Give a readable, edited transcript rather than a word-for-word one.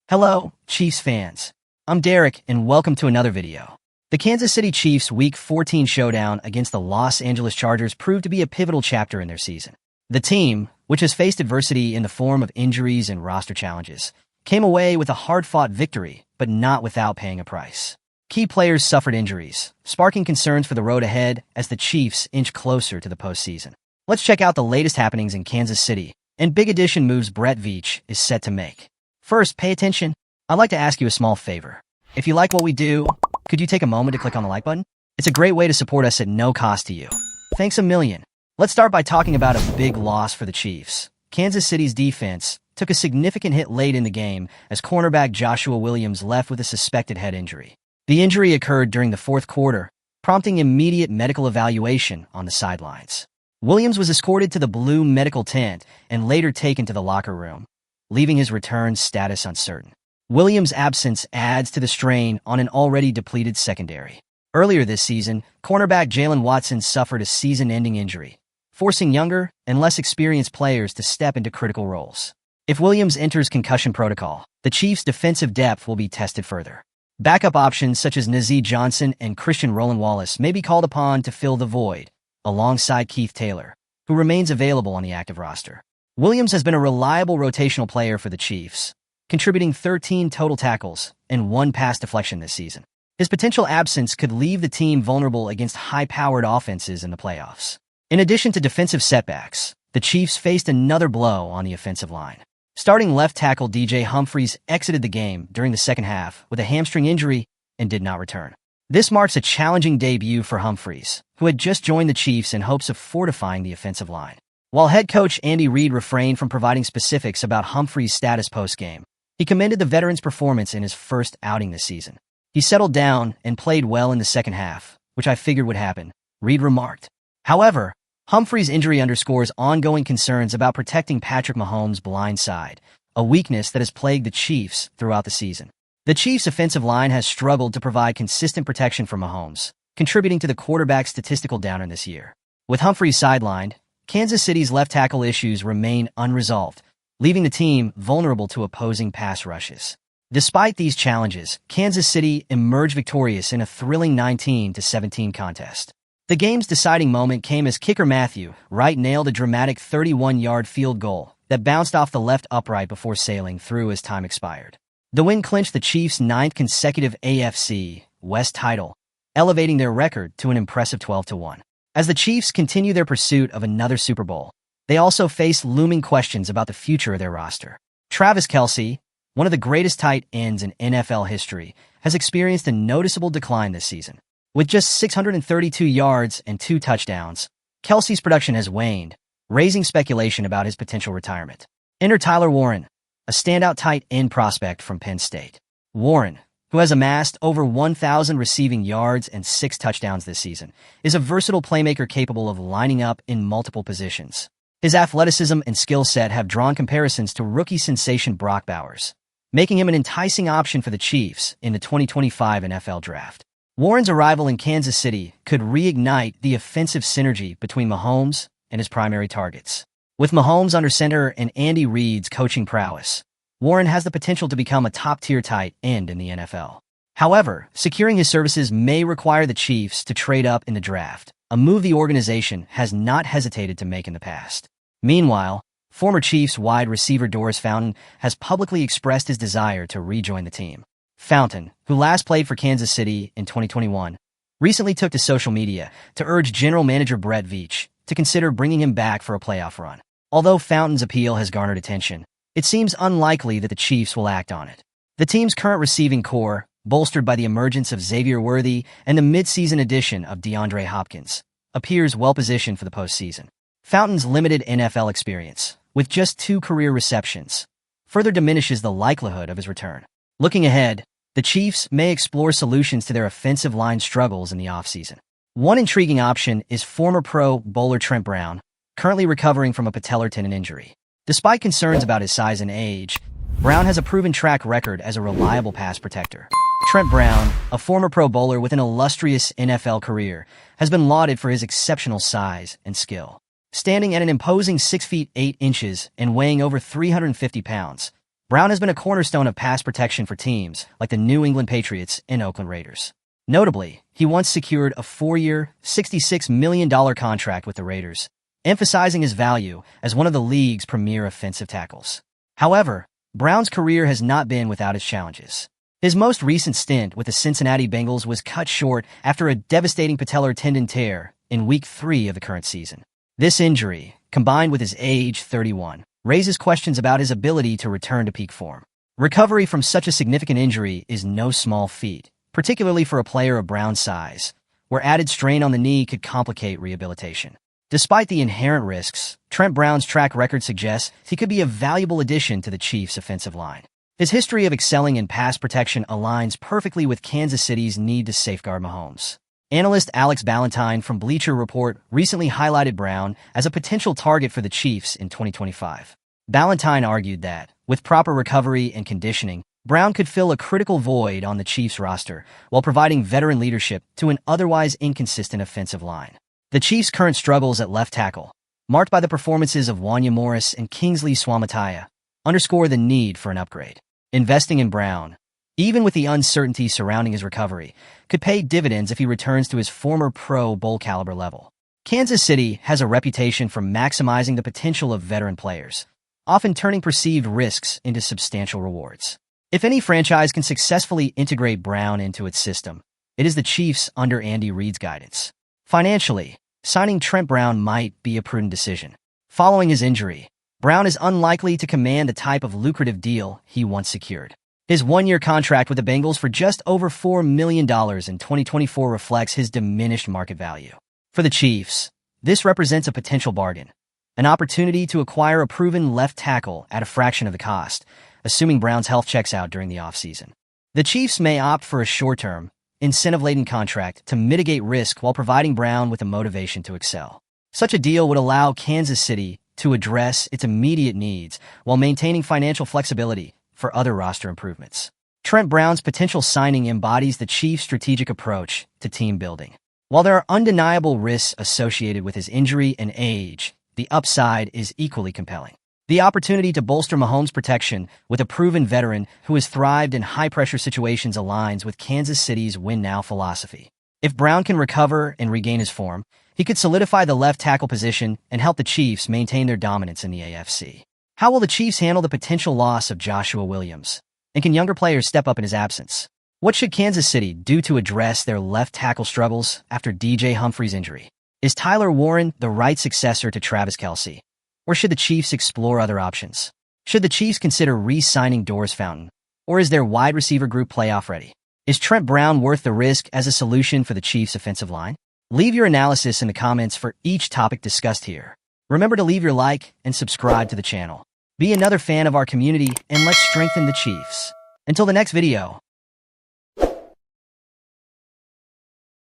Hello, Chiefs fans. I'm Derek, and welcome to another video. The Kansas City Chiefs' Week 14 showdown against the Los Angeles Chargers proved to be a pivotal chapter in their season. The team, which has faced adversity in the form of injuries and roster challenges, came away with a hard-fought victory, but not without paying a price. Key players suffered injuries, sparking concerns for the road ahead as the Chiefs inch closer to the postseason. Let's check out the latest happenings in Kansas City and big addition moves Brett Veach is set to make. First, pay attention. I'd like to ask you a small favor. If you like what we do, could you take a moment to click on the like button? It's a great way to support us at no cost to you. Thanks a million. Let's start by talking about a big loss for the Chiefs. Kansas City's defense took a significant hit late in the game as cornerback Joshua Williams left with a suspected head injury. The injury occurred during the fourth quarter, prompting immediate medical evaluation on the sidelines. Williams was escorted to the blue medical tent and later taken to the locker room, leaving his return status uncertain. Williams' absence adds to the strain on an already depleted secondary. Earlier this season, cornerback Jalen Watson suffered a season-ending injury, forcing younger and less experienced players to step into critical roles. If Williams enters concussion protocol, the Chiefs' defensive depth will be tested further. Backup options such as Nazeeh Johnson and Christian Roland Wallace may be called upon to fill the void, alongside Keith Taylor, who remains available on the active roster. Williams has been a reliable rotational player for the Chiefs, contributing 13 total tackles and 1 pass deflection this season. His potential absence could leave the team vulnerable against high-powered offenses in the playoffs. In addition to defensive setbacks, the Chiefs faced another blow on the offensive line. Starting left tackle DJ Humphries exited the game during the second half with a hamstring injury and did not return. This marks a challenging debut for Humphries, who had just joined the Chiefs in hopes of fortifying the offensive line. While head coach Andy Reid refrained from providing specifics about Humphries' status post-game, he commended the veteran's performance in his first outing this season. He settled down and played well in the second half, which I figured would happen, Reid remarked. However, Humphries' injury underscores ongoing concerns about protecting Patrick Mahomes' blind side, a weakness that has plagued the Chiefs throughout the season. The Chiefs' offensive line has struggled to provide consistent protection for Mahomes, contributing to the quarterback's statistical downer this year. With Humphries sidelined, Kansas City's left tackle issues remain unresolved, leaving the team vulnerable to opposing pass rushes. Despite these challenges, Kansas City emerged victorious in a thrilling 19-17 contest. The game's deciding moment came as kicker Matthew Wright nailed a dramatic 31-yard field goal that bounced off the left upright before sailing through as time expired. The win clinched the Chiefs' 9th consecutive AFC West title, elevating their record to an impressive 12-1. As the Chiefs continue their pursuit of another Super Bowl, they also face looming questions about the future of their roster. Travis Kelce, one of the greatest tight ends in NFL history, has experienced a noticeable decline this season. With just 632 yards and 2 touchdowns, Kelce's production has waned, raising speculation about his potential retirement. Enter Tyler Warren, a standout tight end prospect from Penn State. Warren, who has amassed over 1,000 receiving yards and 6 touchdowns this season, is a versatile playmaker capable of lining up in multiple positions. His athleticism and skill set have drawn comparisons to rookie sensation Brock Bowers, making him an enticing option for the Chiefs in the 2025 NFL Draft. Warren's arrival in Kansas City could reignite the offensive synergy between Mahomes and his primary targets. With Mahomes under center and Andy Reid's coaching prowess, Warren has the potential to become a top-tier tight end in the NFL. However, securing his services may require the Chiefs to trade up in the draft, a move the organization has not hesitated to make in the past. Meanwhile, former Chiefs wide receiver Doris Fountain has publicly expressed his desire to rejoin the team. Fountain, who last played for Kansas City in 2021, recently took to social media to urge general manager Brett Veach to consider bringing him back for a playoff run. Although Fountain's appeal has garnered attention, it seems unlikely that the Chiefs will act on it. The team's current receiving core, bolstered by the emergence of Xavier Worthy and the mid-season addition of DeAndre Hopkins, appears well-positioned for the postseason. Fountain's limited NFL experience, with just 2 career receptions, further diminishes the likelihood of his return. Looking ahead, the Chiefs may explore solutions to their offensive line struggles in the offseason. One intriguing option is former Pro Bowler Trent Brown, currently recovering from a patellar tendon injury. Despite concerns about his size and age, Brown has a proven track record as a reliable pass protector. Trent Brown, a former Pro Bowler with an illustrious NFL career, has been lauded for his exceptional size and skill. Standing at an imposing 6 feet 8 inches and weighing over 350 pounds, Brown has been a cornerstone of pass protection for teams like the New England Patriots and Oakland Raiders. Notably, he once secured a 4-year, $66 million contract with the Raiders, emphasizing his value as one of the league's premier offensive tackles. However, Brown's career has not been without its challenges. His most recent stint with the Cincinnati Bengals was cut short after a devastating patellar tendon tear in Week 3 of the current season. This injury, combined with his age 31, raises questions about his ability to return to peak form. Recovery from such a significant injury is no small feat, particularly for a player of Brown's size, where added strain on the knee could complicate rehabilitation. Despite the inherent risks, Trent Brown's track record suggests he could be a valuable addition to the Chiefs' offensive line. His history of excelling in pass protection aligns perfectly with Kansas City's need to safeguard Mahomes. Analyst Alex Ballantyne from Bleacher Report recently highlighted Brown as a potential target for the Chiefs in 2025. Ballantyne argued that, with proper recovery and conditioning, Brown could fill a critical void on the Chiefs' roster while providing veteran leadership to an otherwise inconsistent offensive line. The Chiefs' current struggles at left tackle, marked by the performances of Wanya Morris and Kingsley Suamataia, underscore the need for an upgrade. Investing in Brown, even with the uncertainty surrounding his recovery, could pay dividends if he returns to his former Pro Bowl caliber level. Kansas City has a reputation for maximizing the potential of veteran players, often turning perceived risks into substantial rewards. If any franchise can successfully integrate Brown into its system, it is the Chiefs under Andy Reid's guidance. Financially, signing Trent Brown might be a prudent decision. Following his injury, Brown is unlikely to command the type of lucrative deal he once secured. His 1-year contract with the Bengals for just over $4 million in 2024 reflects his diminished market value. For the Chiefs, this represents a potential bargain, an opportunity to acquire a proven left tackle at a fraction of the cost, assuming Brown's health checks out during the offseason. The Chiefs may opt for a short-term, incentive-laden contract to mitigate risk while providing Brown with the motivation to excel. Such a deal would allow Kansas City to address its immediate needs while maintaining financial flexibility for other roster improvements. Trent Brown's potential signing embodies the Chiefs' strategic approach to team building. While there are undeniable risks associated with his injury and age, the upside is equally compelling. The opportunity to bolster Mahomes' protection with a proven veteran who has thrived in high-pressure situations aligns with Kansas City's win-now philosophy. If Brown can recover and regain his form, he could solidify the left tackle position and help the Chiefs maintain their dominance in the AFC. How will the Chiefs handle the potential loss of Joshua Williams? And can younger players step up in his absence? What should Kansas City do to address their left tackle struggles after DJ Humphrey's injury? Is Tyler Warren the right successor to Travis Kelce? Or should the Chiefs explore other options? Should the Chiefs consider re-signing Doris Fountain? Or is their wide receiver group playoff ready? Is Trent Brown worth the risk as a solution for the Chiefs' offensive line? Leave your analysis in the comments for each topic discussed here. Remember to leave your like and subscribe to the channel. Be another fan of our community and let's strengthen the Chiefs. Until the next video.